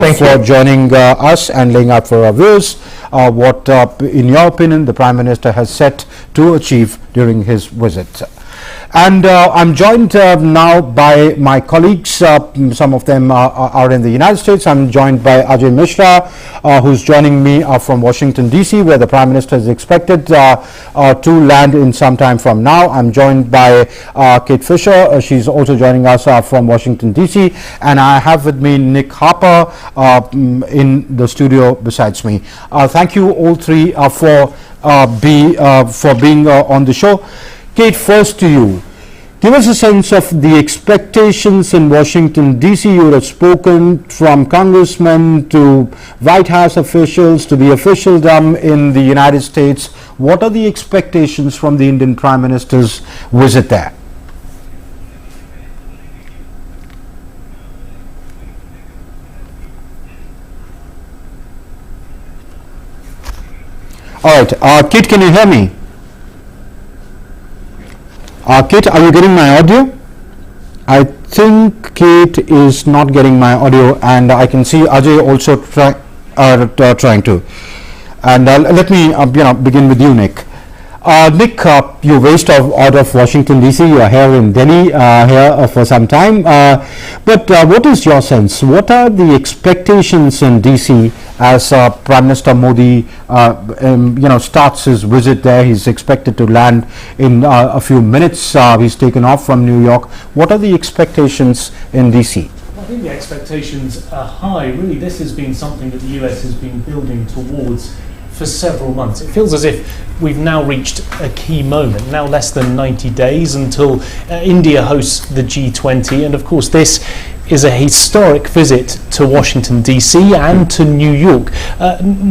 For joining us and laying out for our viewers what, in your opinion, the Prime Minister has set to achieve during his visit. And I'm joined now by my colleagues. Some of them are in the United States. I'm joined by Ajay Mishra, who's joining me from Washington, D.C., where the Prime Minister is expected to land in some time from now. I'm joined by Kate Fisher. She's also joining us from Washington, D.C. And I have with me Nick Harper in the studio besides me. Thank you all three for being on the show. Kate, first to you. Give us a sense of the expectations in Washington, D.C. You have spoken from congressmen to White House officials to the officialdom in the United States. What are the expectations from the Indian Prime Minister's visit there? All right, Kate, can you hear me? Kate, are you getting my audio? I think Kate is not getting my audio, and I can see Ajay also trying to. And let me begin with you, Nick. Nick, you're based out of Washington, D.C. You are here in Delhi here for some time. But what is your sense? What are the expectations in D.C. as Prime Minister Modi starts his visit there? He's expected to land in a few minutes. He's taken off from New York. What are the expectations in D.C.? I think the expectations are high. Really, this has been something that the US has been building towards for several months. It feels as if we've now reached a key moment, now less than 90 days until India hosts the G20, and of course this is a historic visit to Washington DC and to New York.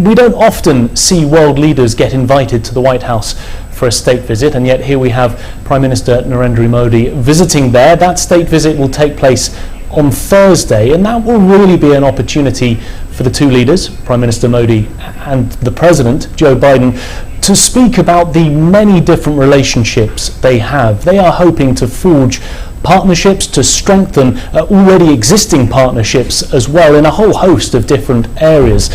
We don't often see world leaders get invited to the White House for a state visit, and yet here we have Prime Minister Narendra Modi visiting there. That state visit will take place on Thursday, and that will really be an opportunity for the two leaders, Prime Minister Modi and the President, Joe Biden, to speak about the many different relationships they have. They are hoping to forge partnerships, to strengthen already existing partnerships as well in a whole host of different areas,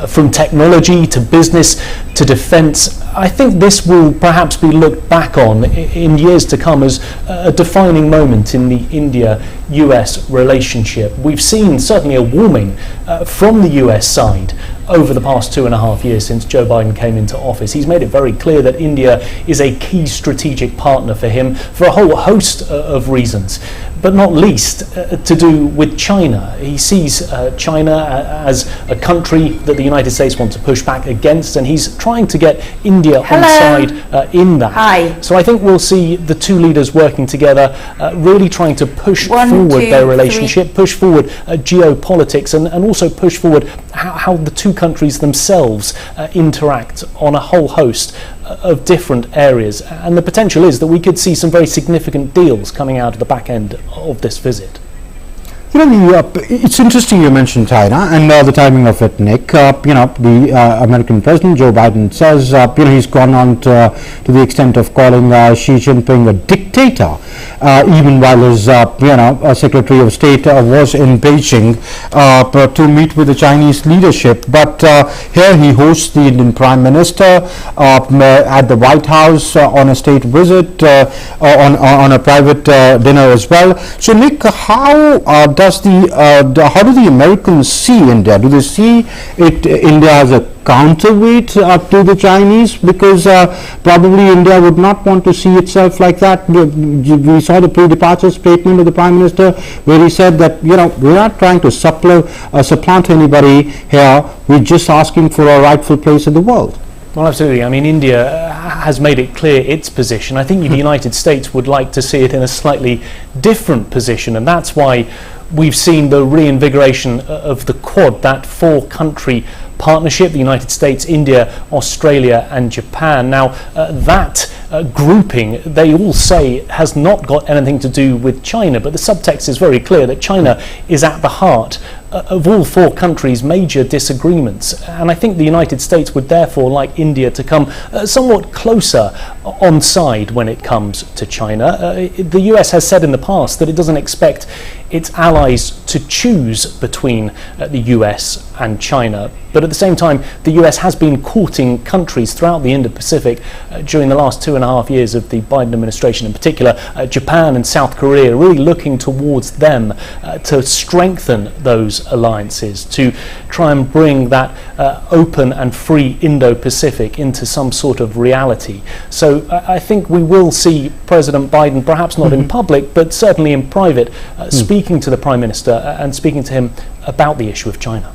from technology to business to defence. I think this will perhaps be looked back on in years to come as a defining moment in the India-US relationship. We've seen certainly a warming from the US side over the past 2.5 years since Joe Biden came into office. He's made it very clear that India is a key strategic partner for him for a whole host of reasons, but not least to do with China. He sees China as a country that the United States wants to push back against, and he's trying to get India on side in that. Hi. So I think we'll see the two leaders working together, really trying to push forward their relationship, push forward geopolitics, and also push forward how the two countries themselves interact on a whole host of different areas. And the potential is that we could see some very significant deals coming out of the back end of this visit. It's interesting you mentioned China and the timing of it, Nick. The American President Joe Biden says he's gone on to the extent of calling Xi Jinping a dictator, even while his Secretary of State was in Beijing to meet with the Chinese leadership. But here he hosts the Indian Prime Minister at the White House on a state visit, on a private dinner as well. So, Nick, how do the Americans see India? Do they see India as a counterweight to the Chinese? Because probably India would not want to see itself like that. We saw the pre-departure statement of the Prime Minister where he said that we're not trying to supplant anybody here. We're just asking for a rightful place in the world. Well, absolutely. I mean, India has made it clear its position. I think the United States would like to see it in a slightly different position, and that's why we've seen the reinvigoration of the Quad, that four-country partnership, the United States, India, Australia and Japan. Now, that grouping, they all say, has not got anything to do with China, but the subtext is very clear that China is at the heart of all four countries' major disagreements. And I think the United States would therefore like India to come somewhat closer on side when it comes to China. The US has said in the past that it doesn't expect its allies to choose between the US and China. But at the same time, the US has been courting countries throughout the Indo-Pacific during the last 2.5 years of the Biden administration, in particular Japan and South Korea, really looking towards them to strengthen those alliances, to try and bring that open and free Indo-Pacific into some sort of reality. So I think we will see President Biden, perhaps not in public, but certainly in private, speaking to the Prime Minister and speaking to him about the issue of China.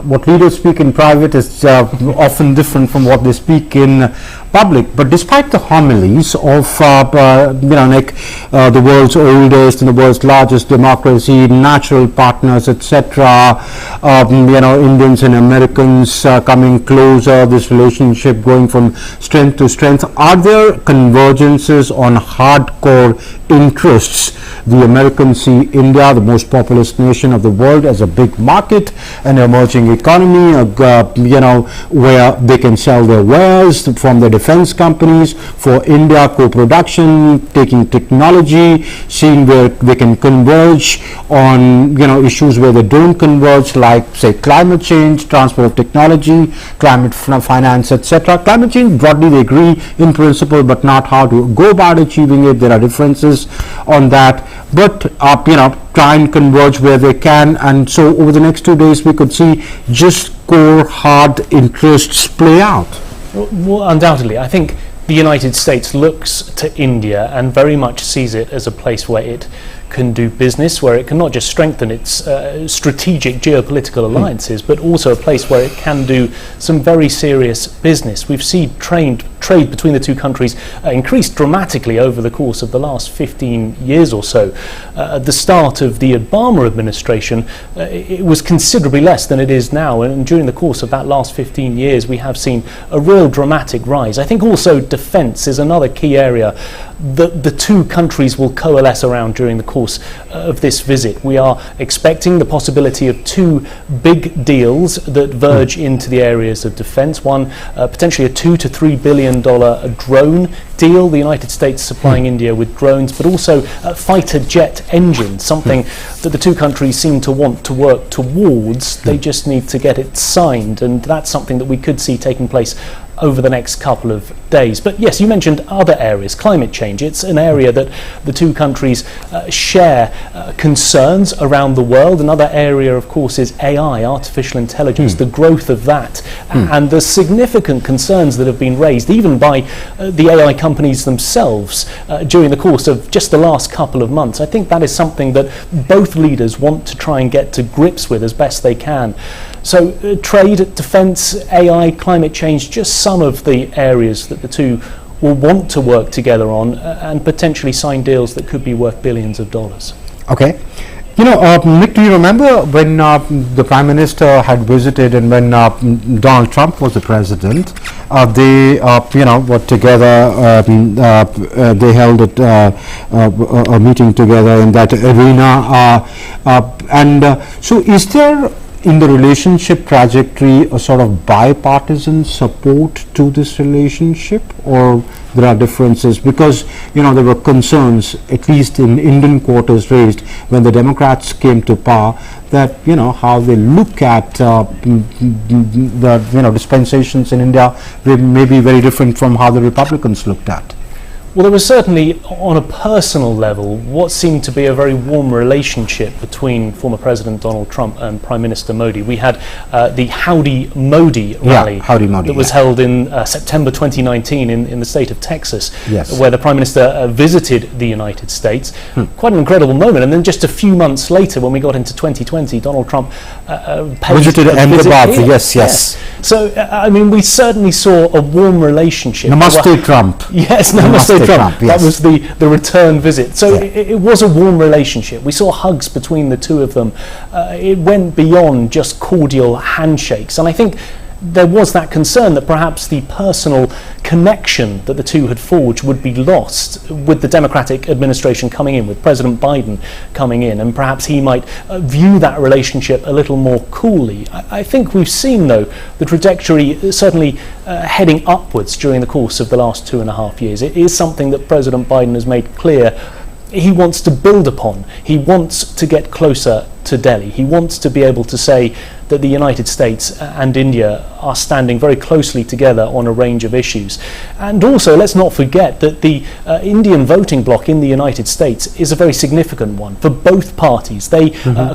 What leaders speak in private is often different from what they speak in public. But despite the homilies of the world's oldest and the world's largest democracy, natural partners, etc., Indians and Americans coming closer, this relationship going from strength to strength, are there convergences on hardcore interests? The Americans see India, the most populous nation of the world, as a big market, an emerging economy, where they can sell their wares from the defense companies. For India, co-production, taking technology, seeing where they can converge on issues where they don't converge, like say climate change, transfer of technology, climate finance, etc. Climate change, broadly they agree in principle, but not how to go about achieving it. There are differences on that, but try and converge where they can. And so over the next 2 days we could see just core hard interests play out. Well, undoubtedly, I think the United States looks to India and very much sees it as a place where it can do business, where it can not just strengthen its strategic geopolitical alliances, but also a place where it can do some very serious business. We've seen trade between the two countries increase dramatically over the course of the last 15 years or so. At the start of the Obama administration, it was considerably less than it is now, and during the course of that last 15 years we have seen a real dramatic rise. I think also defence is another key area that the two countries will coalesce around during the course of this visit. We are expecting the possibility of two big deals that verge into the areas of defence. One, potentially a $2 to $3 billion drone deal, the United States supplying India with drones, but also fighter jet engines, something that the two countries seem to want to work towards. They just need to get it signed, and that's something that we could see taking place over the next couple of days. But yes, you mentioned other areas. Climate change, it's an area that the two countries share concerns around the world. Another area, of course, is AI, artificial intelligence, the growth of that, and the significant concerns that have been raised, even by the AI companies themselves, during the course of just the last couple of months. I think that is something that both leaders want to try and get to grips with as best they can. So trade, defence, AI, climate change, just some of the areas that the two will want to work together on and potentially sign deals that could be worth billions of dollars. Okay. Nick, do you remember when the Prime Minister had visited and when Donald Trump was the President, they were together, they held a meeting together in that arena, so is there in the relationship trajectory a sort of bipartisan support to this relationship, or there are differences? Because there were concerns, at least in Indian quarters, raised when the Democrats came to power, that how they look at the dispensations in India may be very different from how the Republicans looked at. Well, there was certainly, on a personal level, what seemed to be a very warm relationship between former President Donald Trump and Prime Minister Modi. We had the Howdy Modi rally that was held in September 2019 in the state of Texas, where the Prime Minister visited the United States. Quite an incredible moment. And then just a few months later, when we got into 2020, Donald Trump visited Ahmedabad. Yes. So, we certainly saw a warm relationship. Namaste, Trump. Yes, Namaste, Trump. Yes. That was the return visit. So it was a warm relationship. We saw hugs between the two of them. It went beyond just cordial handshakes. And I think there was that concern that perhaps the personal connection that the two had forged would be lost with the Democratic administration coming in, with President Biden coming in, and perhaps he might view that relationship a little more coolly. I think we've seen, though, the trajectory certainly heading upwards during the course of the last 2.5 years. It is something that President Biden has made clear he wants to build upon. He wants to get closer to Delhi. He wants to be able to say that the United States and India are standing very closely together on a range of issues. And also, let's not forget that the Indian voting bloc in the United States is a very significant one for both parties. They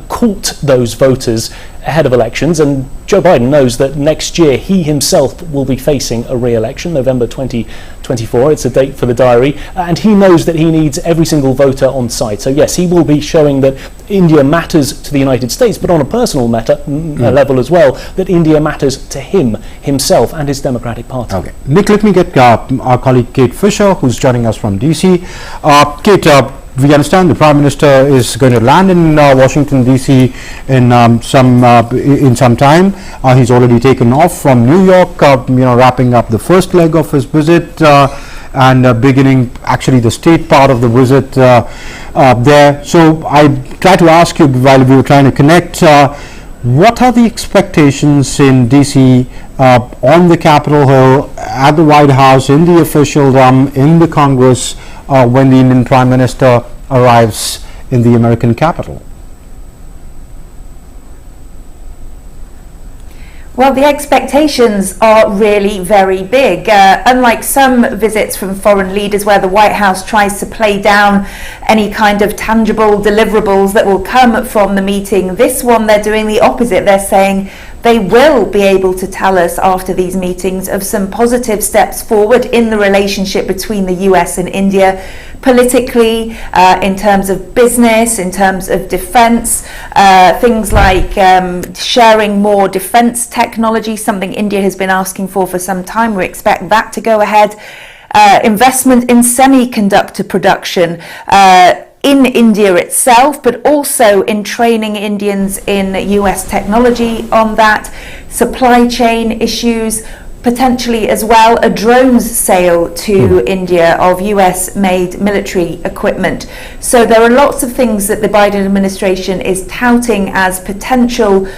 court those voters ahead of elections, and Joe Biden knows that next year he himself will be facing a re-election, November 2024. It's a date for the diary, and he knows that he needs every single voter on side. So yes, he will be showing that India matters to the United States, but on a personal level as well, that India matters to himself and his Democratic Party. Okay. Nick, let me get our colleague Kate Fisher, who's joining us from DC. Kate, we understand the Prime Minister is going to land in Washington DC in some time. He's already taken off from New York, wrapping up the first leg of his visit and beginning actually the state part of the visit there. So I try to ask you while we were trying to connect, what are the expectations in DC on the Capitol Hill, at the White House, in the official realm, in the Congress, when the Indian Prime Minister arrives in the American capital? Well, the expectations are really very big. Unlike some visits from foreign leaders where the White House tries to play down any kind of tangible deliverables that will come from the meeting, this one they're doing the opposite. They're saying they will be able to tell us after these meetings of some positive steps forward in the relationship between the US and India, politically, in terms of business, in terms of defense, things like sharing more defense technology, something India has been asking for some time. We expect that to go ahead. Investment in semiconductor production, in India itself, but also in training Indians in US technology on that, supply chain issues, potentially as well a drones sale to India of US-made military equipment. So there are lots of things that the Biden administration is touting as potential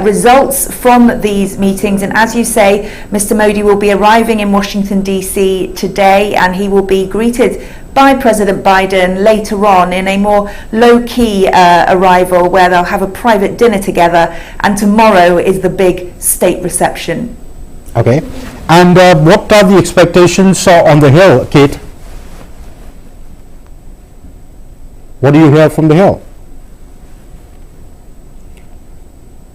results from these meetings. And as you say, Mr. Modi will be arriving in Washington, D.C. today, and he will be greeted by President Biden later on in a more low-key arrival where they'll have a private dinner together, and tomorrow is the big state reception. Okay. And what are the expectations on the Hill, Kate? What do you hear from the Hill?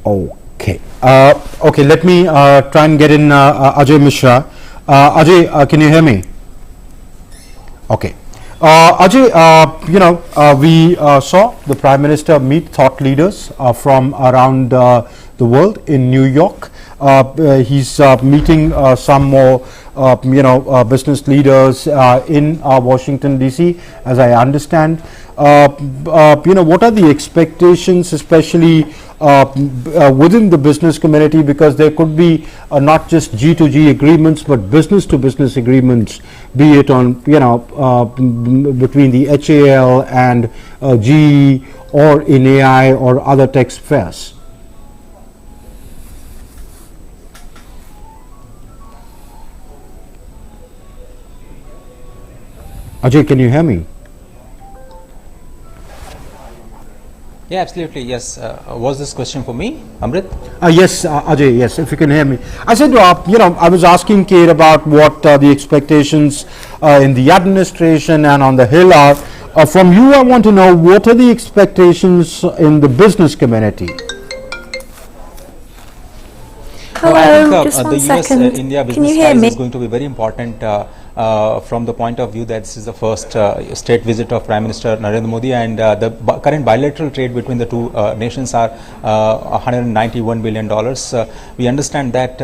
Okay. Okay, let me try and get in Ajay Mishra. Ajay, can you hear me? Okay. Ajay, we saw the Prime Minister meet thought leaders from around the world in New York. He's meeting some more, business leaders in Washington, D.C., as I understand. What are the expectations, especially within the business community, because there could be not just G2G agreements, but business-to-business agreements, be it on, between the HAL and GE or in AI or other tech spheres? Ajay, can you hear me? Yeah, absolutely. Yes. Was this question for me, Amrit? Yes, Ajay. Yes, if you can hear me. I said, I was asking Kate about what the expectations in the administration and on the Hill are. From you, I want to know what are the expectations in the business community. Hello, just the one second. US-India Can you business hear ties me? is going to be very important from the point of view that this is the first state visit of Prime Minister Narendra Modi, and the current bilateral trade between the two nations are $191 billion. We understand that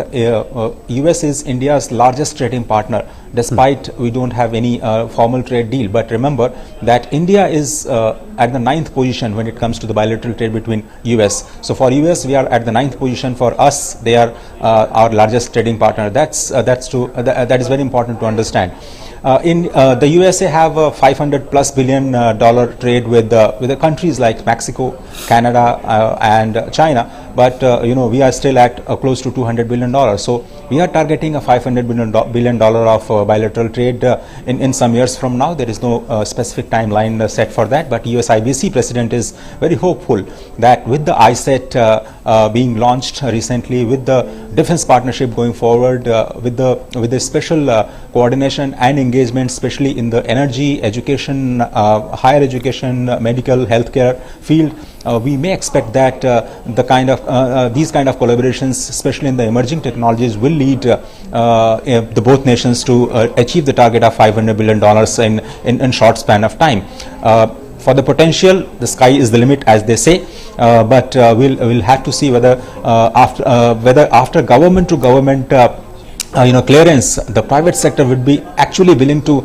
US is India's largest trading partner, despite we don't have any formal trade deal. But remember that India is at the 9th position when it comes to the bilateral trade between US. So for US, we are at the 9th position. For us, they are our largest trading partner. That is very important to understand. In the USA have a $500+ billion trade with the countries like Mexico, Canada, and China. But we are still at close to $200 billion. So we are targeting a $500 billion of bilateral trade in some years from now. There is no specific timeline set for that. But US IBC president is very hopeful that with the ISET being launched recently, with the defense partnership going forward, with the special coordination and engagement, especially in the energy, education, higher education, medical, healthcare field, we may expect that these kind of collaborations, especially in the emerging technologies, will lead the both nations to achieve the target of $500 billion in short span of time. For the potential, the sky is the limit, as they say, but we'll have to see whether after government to government clearance, the private sector would be actually willing to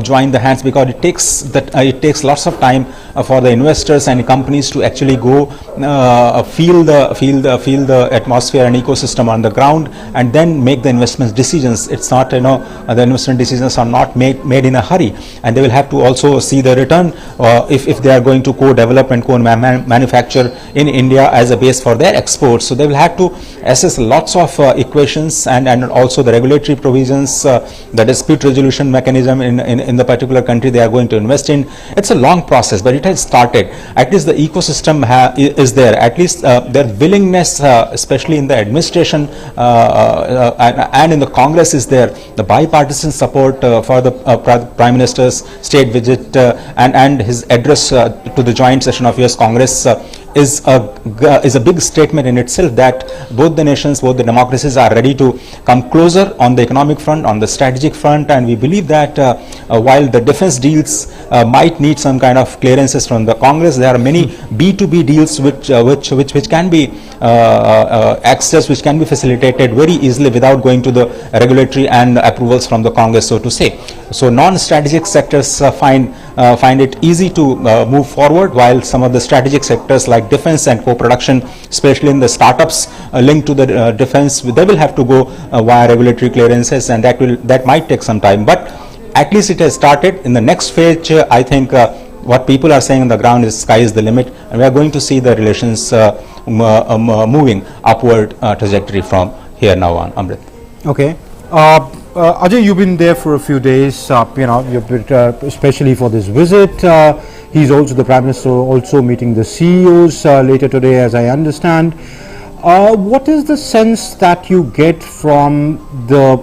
join the hands, because it takes lots of time for the investors and companies to actually go feel the atmosphere and ecosystem on the ground, and then make the investment decisions. It's not, the investment decisions are not made in a hurry, and they will have to also see the return if they are going to co-develop and co-manufacture in India as a base for their exports. So they will have to assess lots of equations and also the regulatory provisions, the dispute resolution mechanism in the particular country they are going to invest in. It's a long process, but it has started. At least the ecosystem is there. At least their willingness, especially in the administration and in the Congress, is there. The bipartisan support for the Prime Minister's state visit and his address to the joint session of US Congress is a big statement in itself, that both the nations, both the democracies are ready to come closer on the economic front, on the strategic front, and we believe that while the defense deals might need some kind of clearances from the Congress, there are many B2B deals which can be accessed, which can be facilitated very easily without going to the regulatory and approvals from the Congress, so to say. So non-strategic sectors find it easy to move forward, while some of the strategic sectors like defense and co-production, especially in the startups linked to the defense, they will have to go via regulatory clearances, and that might take some time. But at least it has started. In the next phase, I think what people are saying on the ground is sky is the limit, and we are going to see the relations moving upward trajectory from here now on. Amrit. Okay. Ajay, you've been there for a few days, you've been, especially for this visit. He's also, the Prime Minister, also meeting the CEOs later today, as I understand. What is the sense that you get from the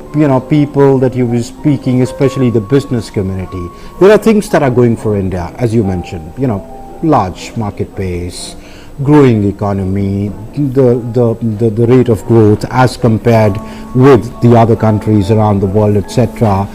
people that you were speaking, especially the business community? There are things that are going for India, as you mentioned, large market base, growing economy, the rate of growth as compared with the other countries around the world, etc.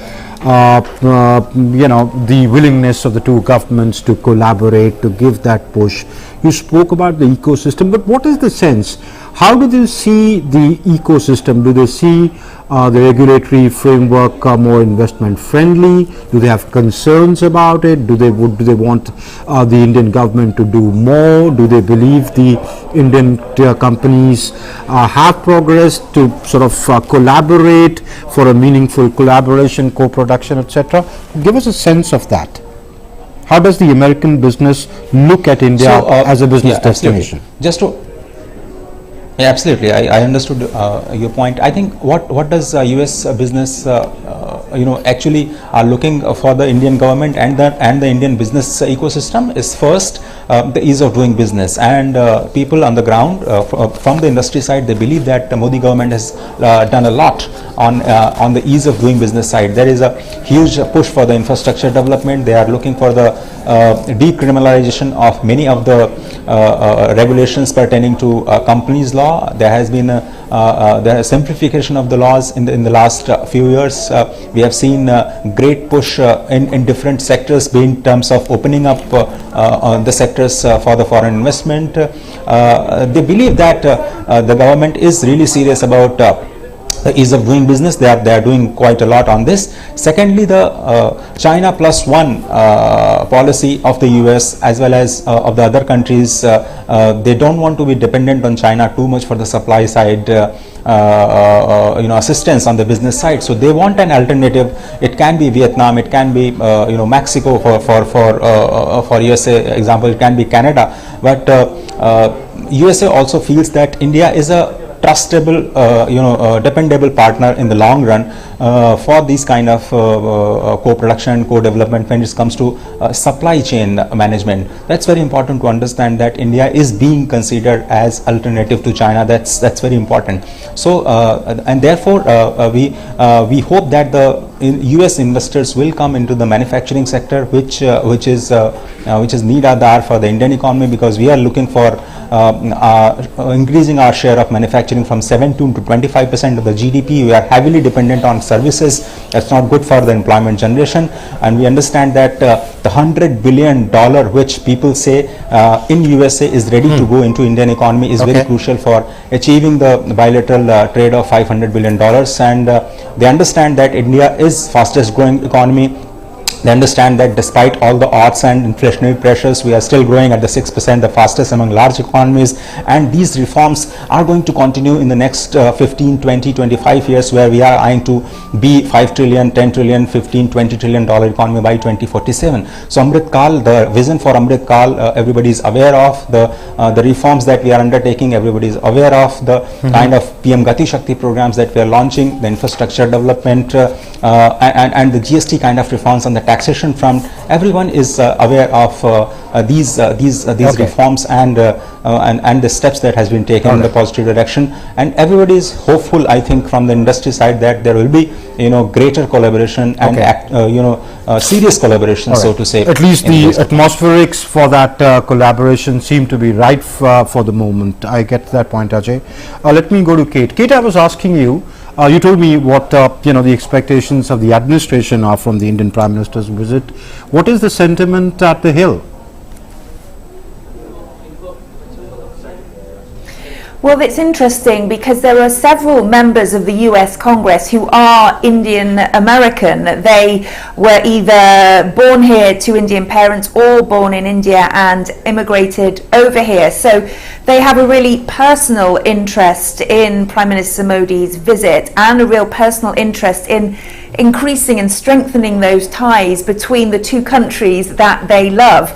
The willingness of the two governments to collaborate, to give that push. You spoke about the ecosystem, but what is the sense? How do they see the ecosystem? Do they see the regulatory framework more investment friendly? Do they have concerns about it? Do they want the Indian government to do more? Do they believe the Indian companies have progressed to sort of collaborate for a meaningful collaboration, co-production, etc.? Give us a sense of that. How does the American business look at India as a business destination? Absolutely. I understood your point. I think what does US business actually are looking for the Indian government and the Indian business ecosystem is first the ease of doing business, and people on the ground from the industry side, they believe that the Modi government has done a lot on the ease of doing business side. There is a huge push for the infrastructure development. They are looking for the decriminalization of many of the regulations pertaining to companies law. There has been the simplification of the laws in the last few years. We have seen great push in different sectors, be in terms of opening up the sectors for the foreign investment. They believe that the government is really serious about the ease of doing business. They are doing quite a lot on this. Secondly, the China plus one policy of the US as well as of the other countries, they don't want to be dependent on China too much for the supply side assistance on the business side. So they want an alternative. It can be Vietnam, it can be Mexico for USA example, it can be Canada, but USA also feels that India is a trustable, dependable partner in the long run for these kind of co-production, co-development when it comes to supply chain management. That's very important to understand, that India is being considered as alternative to China. That's very important. So and therefore we hope that the US investors will come into the manufacturing sector, which is need Aadhaar for the Indian economy, because we are looking for increasing our share of manufacturing from 17 to 25% of the GDP. We are heavily dependent on services. That's not good for the employment generation, and we understand that the $100 billion which people say in USA is ready to go into Indian economy is very crucial for achieving the bilateral trade of $500 billion, and they understand that India is fastest growing economy. They understand that despite all the odds and inflationary pressures, we are still growing at the 6%, the fastest among large economies, and these reforms are going to continue in the next 15, 20, 25 years, where we are eyeing to be 5 trillion, 10 trillion, 15, 20 trillion dollar economy by 2047. So Amrit Kal, the vision for Amrit Kal, everybody is aware of the reforms that we are undertaking. Everybody is aware of the kind of PM Gati Shakti programs that we are launching, the infrastructure development and the GST kind of reforms on the taxation front. Everyone is aware of these reforms and the steps that has been taken in the positive direction, and everybody is hopeful, I think, from the industry side, that there will be greater collaboration and serious collaboration, so to say. At least the atmospherics for that collaboration seem to be right for the moment. I get that point, Ajay. Let me go to Kate. Kate, I was asking you, you told me what the expectations of the administration are from the Indian Prime Minister's visit. What is the sentiment at the Hill? Well, it's interesting because there are several members of the US Congress who are Indian American. They were either born here to Indian parents or born in India and immigrated over here. So they have a really personal interest in Prime Minister Modi's visit and a real personal interest in increasing and strengthening those ties between the two countries that they love.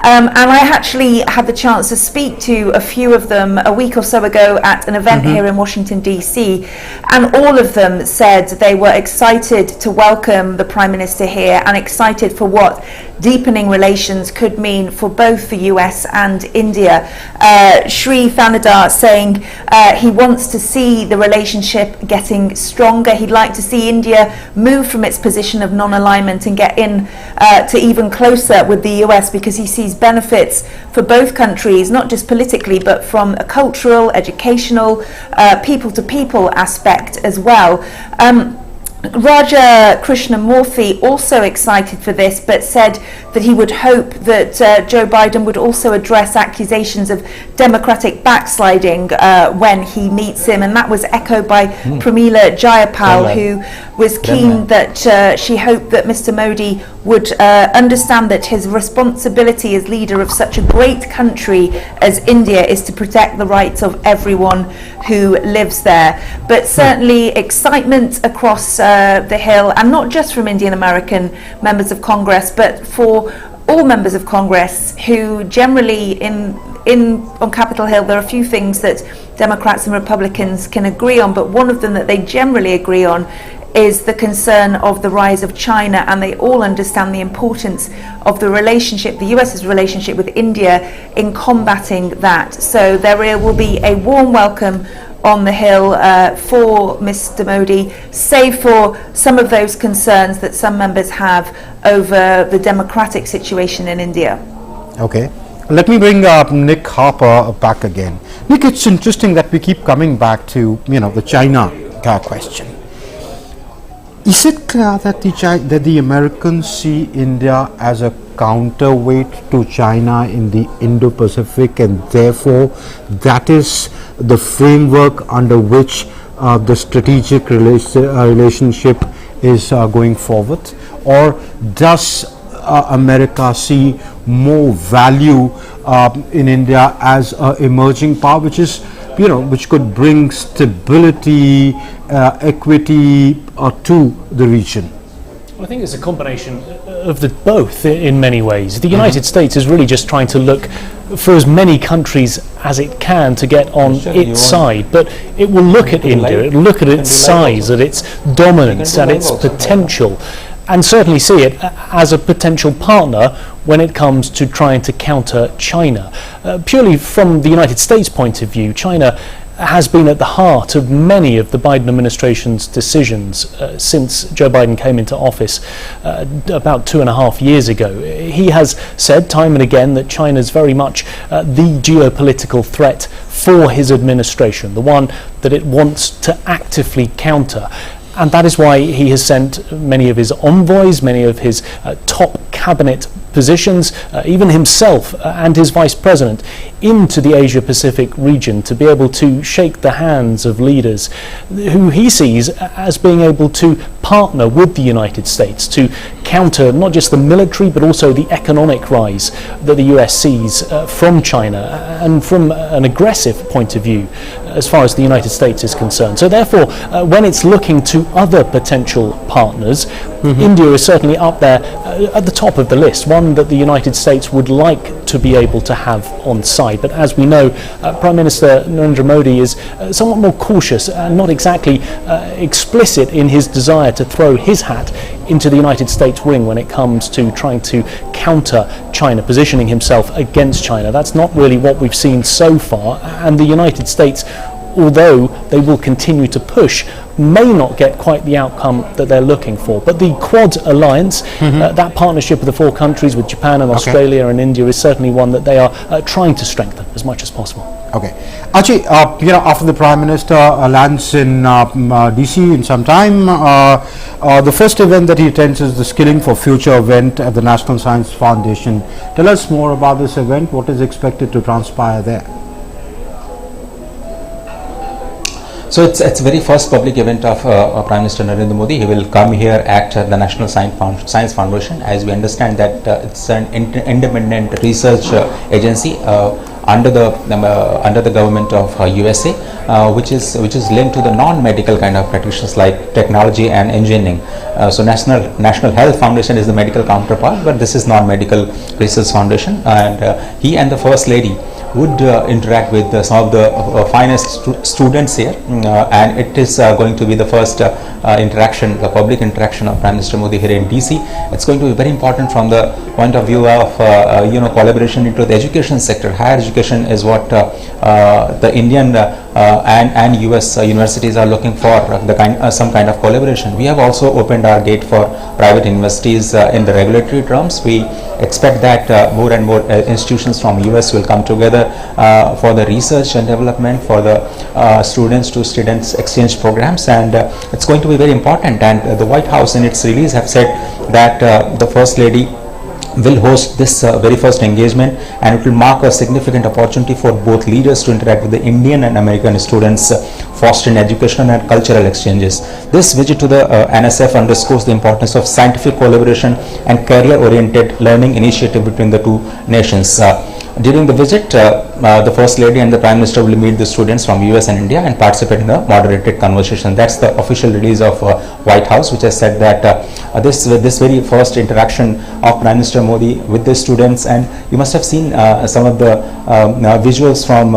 And I actually had the chance to speak to a few of them a week or so ago at an event here in Washington, DC, and all of them said they were excited to welcome the Prime Minister here and excited for what deepening relations could mean for both the US and India. Sri Thanadar saying he wants to see the relationship getting stronger. He'd like to see India move from its position of non-alignment and get in to even closer with the US, because he sees benefits for both countries, not just politically but from a cultural, educational, people-to-people aspect as well. Raja Krishnamurthy also excited for this, but said that he would hope that Joe Biden would also address accusations of democratic backsliding when he meets him, and that was echoed by Pramila Jayapal, who was keen that she hoped that Mr. Modi would understand that his responsibility as leader of such a great country as India is to protect the rights of everyone who lives there. But certainly excitement across the Hill, and not just from Indian American members of Congress, but for all members of Congress who generally on Capitol Hill, there are a few things that Democrats and Republicans can agree on, but one of them that they generally agree on is the concern of the rise of China, and they all understand the importance of the relationship, the US's relationship with India, in combating that. So there will be a warm welcome on the Hill for Mr. Modi, save for some of those concerns that some members have over the democratic situation in India. Okay. Let me bring Nick Harper back again. Nick, it's interesting that we keep coming back to the China question. Is it clear that the Americans see India as a counterweight to China in the Indo-Pacific, and therefore that is the framework under which the strategic relationship is going forward? Or does America see more value in India as an emerging power, which could bring stability, equity to the region? I think it's a combination of the both in many ways. The United States is really just trying to look for as many countries as it can to get on its side, but it will look at India, it will look at its size, at its dominance, at its potential, and certainly see it as a potential partner when it comes to trying to counter China. Purely from the United States' point of view, China has been at the heart of many of the Biden administration's decisions since Joe Biden came into office about 2.5 years ago. He has said time and again that China is very much the geopolitical threat for his administration, the one that it wants to actively counter. And that is why he has sent many of his envoys, many of his top cabinet positions, even himself and his vice president, into the Asia-Pacific region to be able to shake the hands of leaders who he sees as being able to partner with the United States to counter not just the military but also the economic rise that the US sees from China, and from an aggressive point of view as far as the United States is concerned. So therefore, when it's looking to other potential partners, India is certainly up there at the top of the list, one that the United States would like to be able to have on side. But as we know, Prime Minister Narendra Modi is somewhat more cautious and not exactly explicit in his desire to throw his hat into the United States ring when it comes to trying to counter China, positioning himself against China. That's not really what we've seen so far, and the United States, although they will continue to push, may not get quite the outcome that they're looking for. But the Quad alliance, that partnership of the four countries with Japan and Australia and India, is certainly one that they are trying to strengthen as much as possible. Okay. Archie, after the Prime Minister lands in DC in some time, the first event that he attends is the Skilling for Future event at the National Science Foundation. Tell us more about this event. What is expected to transpire there? So it's the very first public event of Prime Minister Narendra Modi. He will come here at the National Science Foundation. As we understand that it's an independent research agency under the government of USA, which is linked to the non-medical kind of practitioners like technology and engineering. So National Health Foundation is the medical counterpart, but this is non-medical research foundation, and he and the First Lady would interact with some of the finest students here, and it is going to be the first interaction, the public interaction of Prime Minister Modi here in DC. It's going to be very important from the point of view of collaboration into the education sector. Higher education is what the Indian and US universities are looking for, some kind of collaboration. We have also opened our gate for private universities in the regulatory terms. We expect that more and more institutions from US will come together for the research and development, for the students to students exchange programs, and it's going to be very important. And the White House in its release have said that the First Lady will host this very first engagement, and it will mark a significant opportunity for both leaders to interact with the Indian and American students, fostering educational and cultural exchanges. This visit to the NSF underscores the importance of scientific collaboration and career-oriented learning initiative between the two nations. During the visit, the First Lady and the Prime Minister will meet the students from US and India and participate in a moderated conversation. That's the official release of White House, which has said that this very first interaction of Prime Minister Modi with the students, and you must have seen some of the visuals from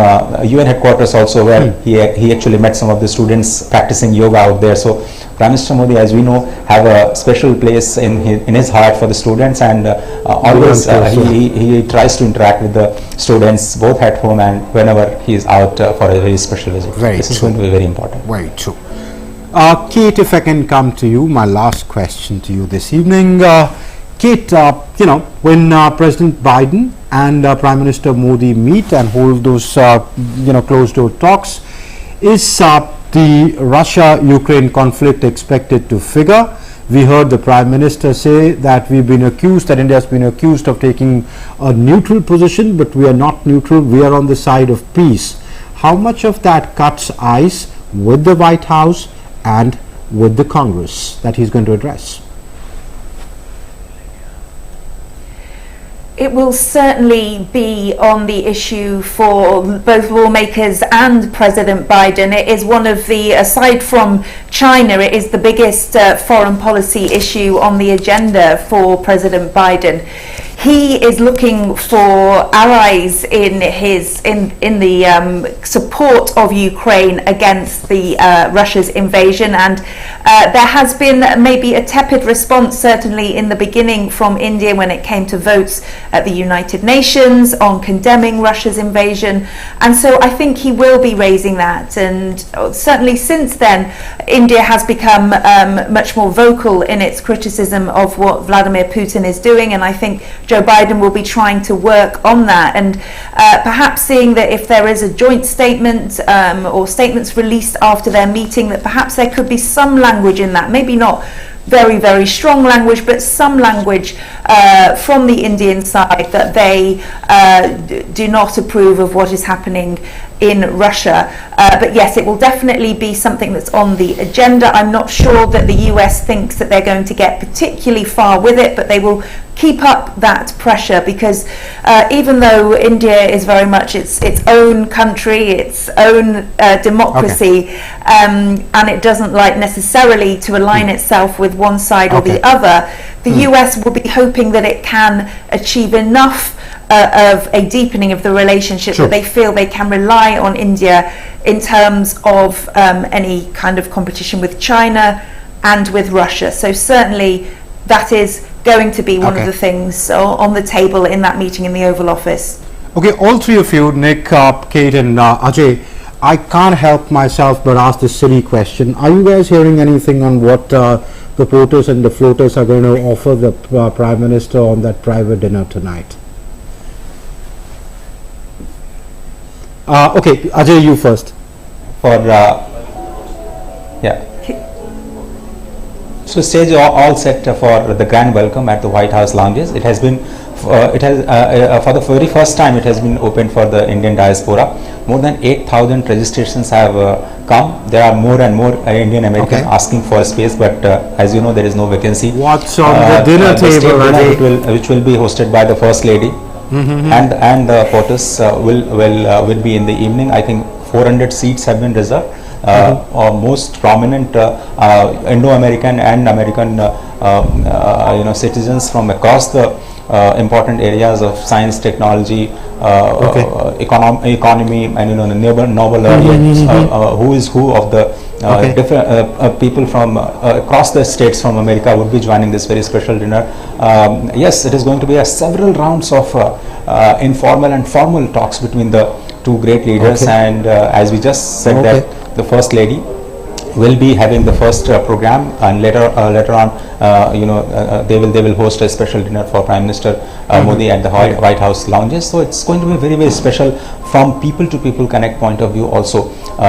UN headquarters also, where he actually met some of the students practicing yoga out there. So Prime Minister Modi, as we know, have a special place in his heart for the students, and always he tries to interact with the students both at home and whenever he is out for a very special visit. This is going to be very important. Very true. Kate, if I can come to you, my last question to you this evening. Kate, Kate, when President Biden and Prime Minister Modi meet and hold those, closed-door talks, is the Russia-Ukraine conflict expected to figure? We heard the Prime Minister say that India has been accused of taking a neutral position, but we are not neutral, we are on the side of peace. How much of that cuts ice with the White House and with the Congress that he's going to address? It will certainly be on the issue for both lawmakers and President Biden. It is one of the, aside from China, it is the biggest foreign policy issue on the agenda for President Biden. He is looking for allies in the support of Ukraine against the Russia's invasion, and there has been maybe a tepid response, certainly in the beginning, from India when it came to votes at the United Nations on condemning Russia's invasion, and so I think he will be raising that. And certainly since then, India has become much more vocal in its criticism of what Vladimir Putin is doing, and I think Joe Biden will be trying to work on that, and perhaps seeing that if there is a joint statement or statements released after their meeting, that perhaps there could be some language in that, maybe not very, very strong language, but some language from the Indian side that they do not approve of what is happening in Russia. But yes, it will definitely be something that's on the agenda. I'm not sure that the US thinks that they're going to get particularly far with it, but they will keep up that pressure, because even though India is very much its own country, its own democracy, and it doesn't like necessarily to align itself with one side or the other, the US will be hoping that it can achieve enough of a deepening of the relationship that they feel they can rely on India in terms of any kind of competition with China and with Russia. So certainly that is going to be one of the things on the table in that meeting in the Oval Office. Okay, all three of you, Nick, Kate and Ajay, I can't help myself but ask this silly question. Are you guys hearing anything on what the porters and the floaters are going to offer the Prime Minister on that private dinner tonight? Okay, Ajay, you first. So stage all set for the grand welcome at the White House lounges. It has been, for the very first time, it has been opened for the Indian diaspora. More than 8,000 registrations have come. There are more and more Indian Americans asking for space, but as you know, there is no vacancy. What's on the dinner table, dinner which will be hosted by the First Lady, and the porters will be in the evening. I think 400 seats have been reserved. Most prominent Indo-American and American citizens from across the important areas of science, technology, economy, and the Nobel laureates, who is who of the different people from across the states from America would be joining this very special dinner. Yes, it is going to be several rounds of informal and formal talks between the two great leaders, and as we just said that the First Lady will be having the first program, and later on, they will host a special dinner for Prime Minister Modi at the White House lounges. So it's going to be very, very special from people to people connect point of view. Also,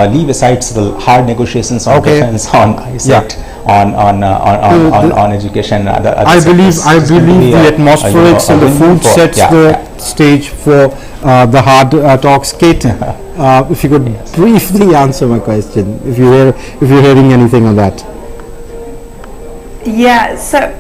leave aside the hard negotiations on defense, on ISET, on education. I believe the atmospherics and the food sets the stage for the hard talks. Kate, if you could briefly answer my question, if you're hearing anything on that. Yeah, so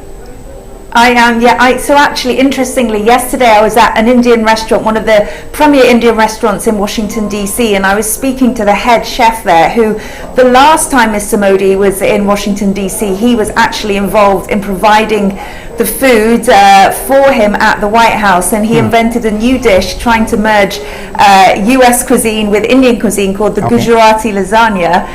I am. So actually, interestingly, yesterday I was at an Indian restaurant, one of the premier Indian restaurants in Washington DC, and I was speaking to the head chef there, who the last time Mr. Modi was in Washington DC, he was actually involved in providing the food for him at the White House, and he invented a new dish trying to merge US cuisine with Indian cuisine called the Gujarati lasagna.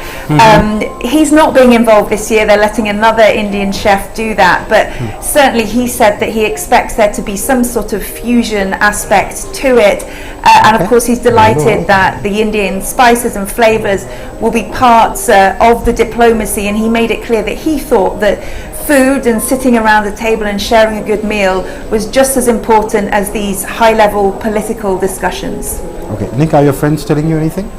He's not being involved this year. They're letting another Indian chef do that, but certainly he said that he expects there to be some sort of fusion aspect to it, and of course he's delighted that the Indian spices and flavors will be parts of the diplomacy, and he made it clear that he thought that food and sitting around the table and sharing a good meal was just as important as these high-level political discussions. Okay, Nick, are your friends telling you anything?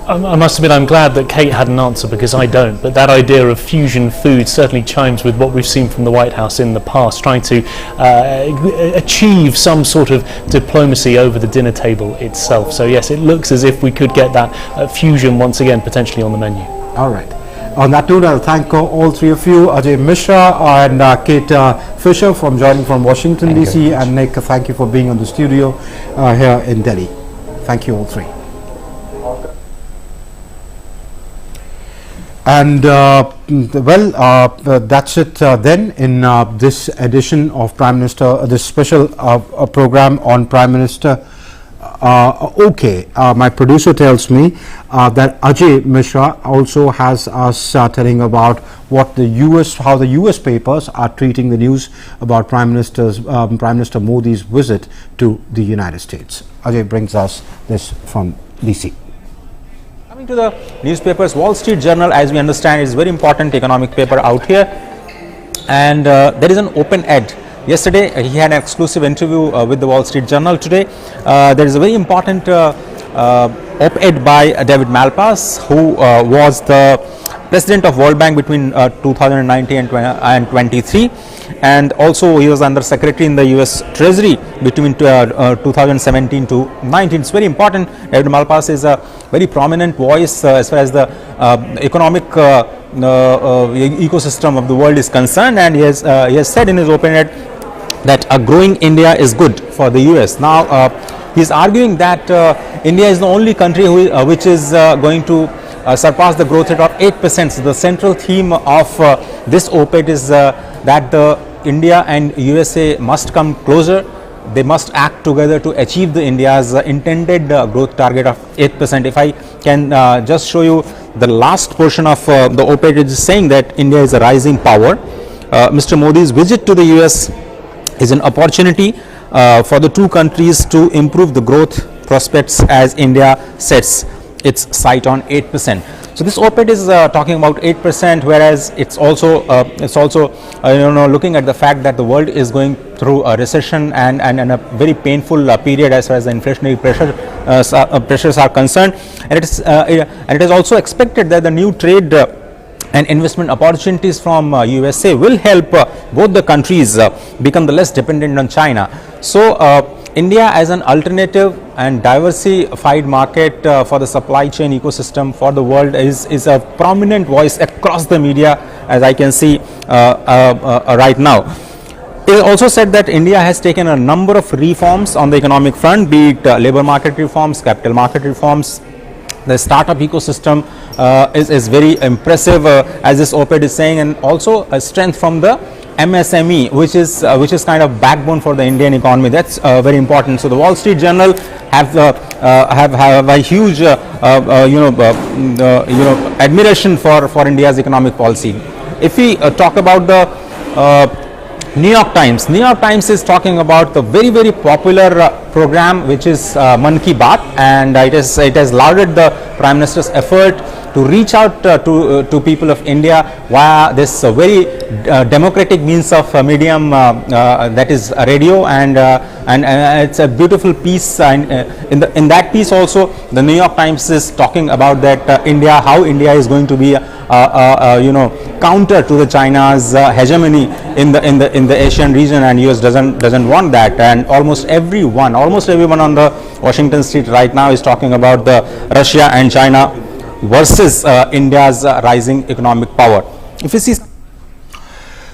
I must admit, I'm glad that Kate had an answer, because I don't. But that idea of fusion food certainly chimes with what we've seen from the White House in the past, trying to achieve some sort of diplomacy over the dinner table itself. So yes, it looks as if we could get that fusion once again potentially on the menu. All right. On that note, I'll thank all three of you, Ajay Mishra and Kate Fisher, from joining from Washington, D.C. And Nick, thank you for being on the studio here in Delhi. Thank you all three. And that's it then in this edition of Prime Minister, this special program on Prime Minister. My producer tells me that Ajay Mishra also has us telling about what how the US papers are treating the news about Prime Minister Modi's visit to the United States. Ajay brings us this from DC. Coming to the newspapers, Wall Street Journal, as we understand, is a very important economic paper out here, and there is an open-ed. Yesterday, he had an exclusive interview with the Wall Street Journal. Today, there is a very important op-ed by David Malpass, who was the president of World Bank between 2019 and 23, and also he was under secretary in the US Treasury between 2017 to 19. It's very important. David Malpass is a very prominent voice as far as the economic ecosystem of the world is concerned, and he has said in his open-ed that a growing India is good for the US. Now, he's arguing that India is the only country which is going to surpass the growth rate of 8%. So the central theme of this op-ed is that India and USA must come closer. They must act together to achieve the India's intended growth target of 8%. If I can just show you the last portion of the op-ed, is saying that India is a rising power. Mr. Modi's visit to the US is an opportunity for the two countries to improve the growth prospects as India sets its sight on 8%. So this op-ed is talking about 8%, whereas it's also looking at the fact that the world is going through a recession and a very painful period as far as the inflationary pressures are concerned, and it is also expected that the new trade and investment opportunities from USA will help both the countries become the less dependent on China. So India as an alternative and diversified market for the supply chain ecosystem for the world is a prominent voice across the media, as I can see right now. It also said that India has taken a number of reforms on the economic front, be it labor market reforms, capital market reforms. The startup ecosystem is very impressive, as this op-ed is saying, and also a strength from the MSME, which is kind of backbone for the Indian economy. That's very important. So the Wall Street Journal have a huge admiration for India's economic policy. If we talk about the New York Times is talking about the very popular program, which is Man Ki Baat, and it has lauded the Prime Minister's effort to reach out to people of India via this very democratic means of medium, that is radio, and it's a beautiful piece. And in that piece also, the New York Times is talking about that how India is going to be counter to the China's hegemony in the Asian region, and US doesn't want that. And almost everyone on the Washington street right now is talking about the Russia and China versus India's rising economic power. If you see.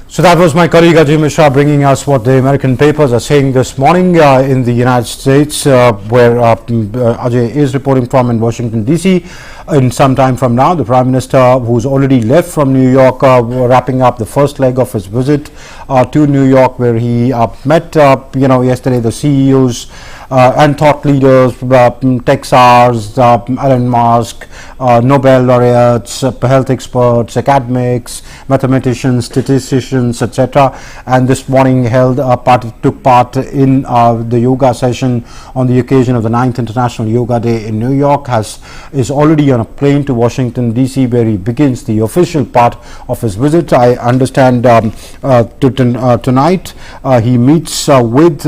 So that was my colleague Ajay Mishra bringing us what the American papers are saying this morning in the United States, where Ajay is reporting from in Washington DC. In some time from now, the Prime Minister, who's already left from New York, wrapping up the first leg of his visit to New York, where he met yesterday the CEOs and thought leaders, tech stars, Elon Musk, Nobel laureates, health experts, academics, mathematicians, statisticians, etc. And this morning took part in the yoga session on the occasion of the 9th International Yoga Day in New York. Is already on a plane to Washington DC, where he begins the official part of his visit. I understand tonight he meets with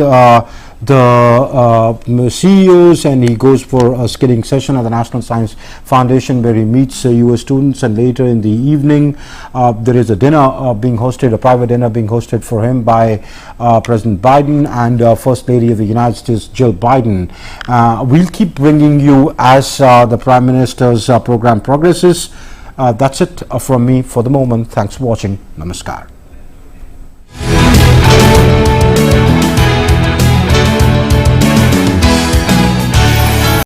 the CEOs, and he goes for a skilling session at the National Science Foundation, where he meets US students, and later in the evening there is a dinner being hosted, a private dinner being hosted for him by President Biden and First Lady of the United States, Jill Biden. We'll keep bringing you as the Prime Minister's program progresses. That's it from me for the moment. Thanks for watching. Namaskar.